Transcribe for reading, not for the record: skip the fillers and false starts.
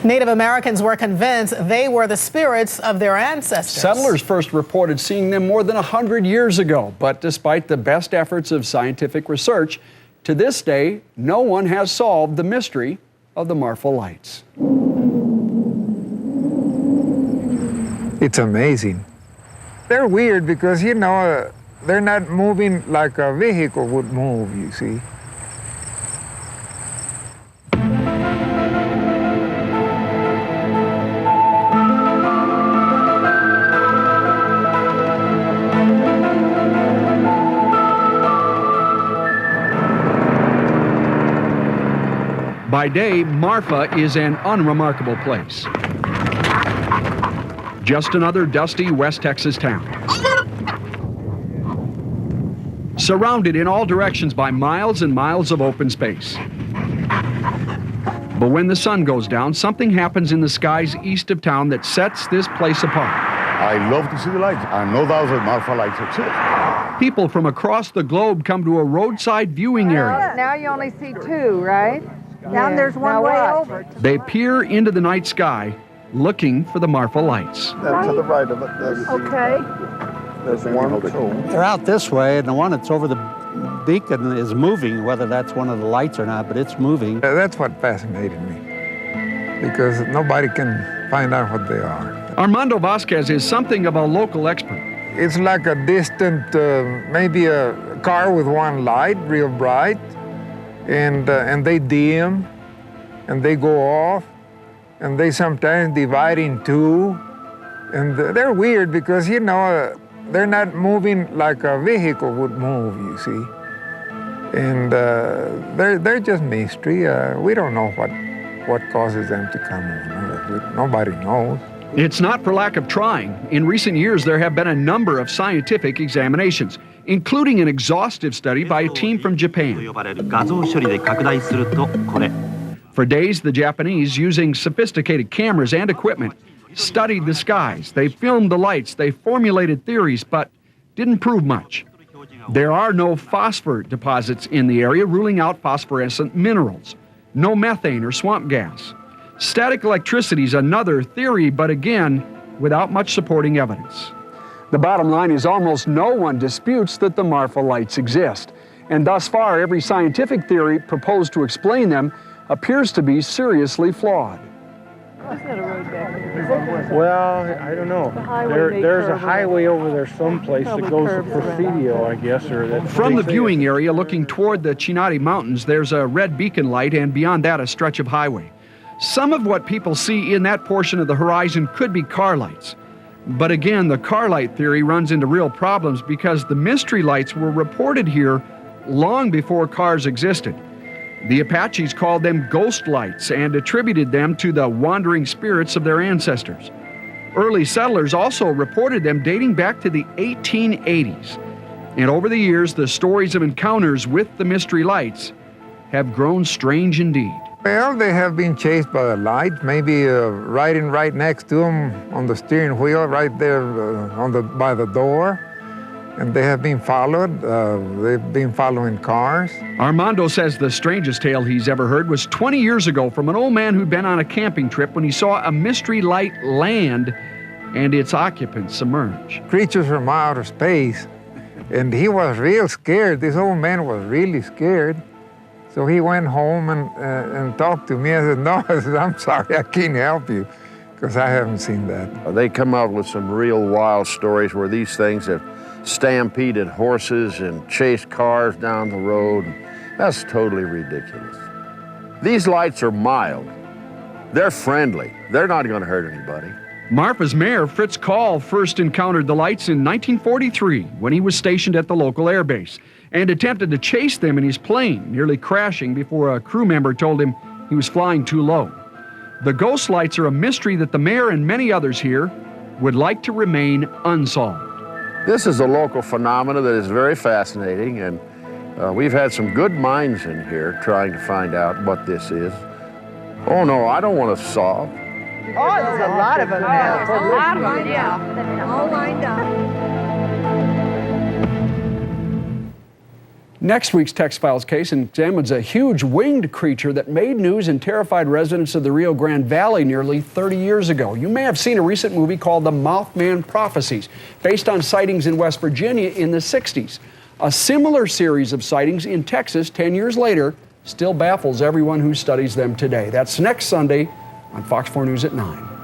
Native Americans were convinced they were the spirits of their ancestors. Settlers first reported seeing them more than 100 years ago, but despite the best efforts of scientific research, to this day, no one has solved the mystery of the Marfa Lights. It's amazing. They're weird because, you know, they're not moving like a vehicle would move, you see. By day, Marfa is an unremarkable place. Just another dusty West Texas town. Surrounded in all directions by miles and miles of open space. But when the sun goes down, something happens in the skies east of town that sets this place apart. I love to see the lights. I know those are Marfa lights too. People from across the globe come to a roadside viewing area. Now you only see two, right? Down there's one way over. They peer into the night sky, looking for the Marfa Lights. That's to the right of it. Okay. There's one, two. They're out this way, and the one that's over the beacon is moving, whether that's one of the lights or not, but it's moving. That's what fascinated me, because nobody can find out what they are. Armando Vasquez is something of a local expert. It's like a distant, maybe a car with one light, real bright, and they dim, and they go off, and they sometimes divide in two, and they're weird because, you know, they're not moving like a vehicle would move, you see. And they're just mystery. We don't know what causes them to come over. Nobody knows. It's not for lack of trying. In recent years, there have been a number of scientific examinations, including an exhaustive study by a team from Japan. For days, the Japanese, using sophisticated cameras and equipment, studied the skies. They filmed the lights, they formulated theories, but didn't prove much. There are no phosphor deposits in the area, ruling out phosphorescent minerals. No methane or swamp gas. Static electricity is another theory, but again, without much supporting evidence. The bottom line is almost no one disputes that the Marfa Lights exist. And thus far, every scientific theory proposed to explain them appears to be seriously flawed. Well, I don't know. There's a highway over there someplace that goes to Presidio, I guess, or that. From the viewing area looking toward the Chinati Mountains, there's a red beacon light, and beyond that, a stretch of highway. Some of what people see in that portion of the horizon could be car lights. But again, the car light theory runs into real problems because the mystery lights were reported here long before cars existed. The Apaches called them ghost lights and attributed them to the wandering spirits of their ancestors. Early settlers also reported them dating back to the 1880s. And over the years, the stories of encounters with the mystery lights have grown strange indeed. Well, they have been chased by the light, maybe riding right next to them on the steering wheel, right there by the door. And they have been followed. They've been following cars. Armando says the strangest tale he's ever heard was 20 years ago from an old man who'd been on a camping trip when he saw a mystery light land and its occupants submerge. Creatures from outer space. And he was real scared. This old man was really scared. So he went home and talked to me. I said, no, I'm sorry, I can't help you, because I haven't seen that. They come out with some real wild stories where these things have stampeded horses and chased cars down the road. That's totally ridiculous. These lights are mild. They're friendly. They're not going to hurt anybody. Marfa's mayor, Fritz Kahl, first encountered the lights in 1943 when he was stationed at the local air base and attempted to chase them in his plane, nearly crashing before a crew member told him he was flying too low. The ghost lights are a mystery that the mayor and many others here would like to remain unsolved. This is a local phenomenon that is very fascinating, and we've had some good minds in here trying to find out what this is. Oh no, I don't want to solve. Oh, there's a lot of them now. There's a lot of them, yeah. All lined up. Next week's Tex-Files case examines a huge winged creature that made news and terrified residents of the Rio Grande Valley nearly 30 years ago. You may have seen a recent movie called The Mothman Prophecies, based on sightings in West Virginia in the 60s. A similar series of sightings in Texas 10 years later still baffles everyone who studies them today. That's next Sunday on Fox 4 News at 9.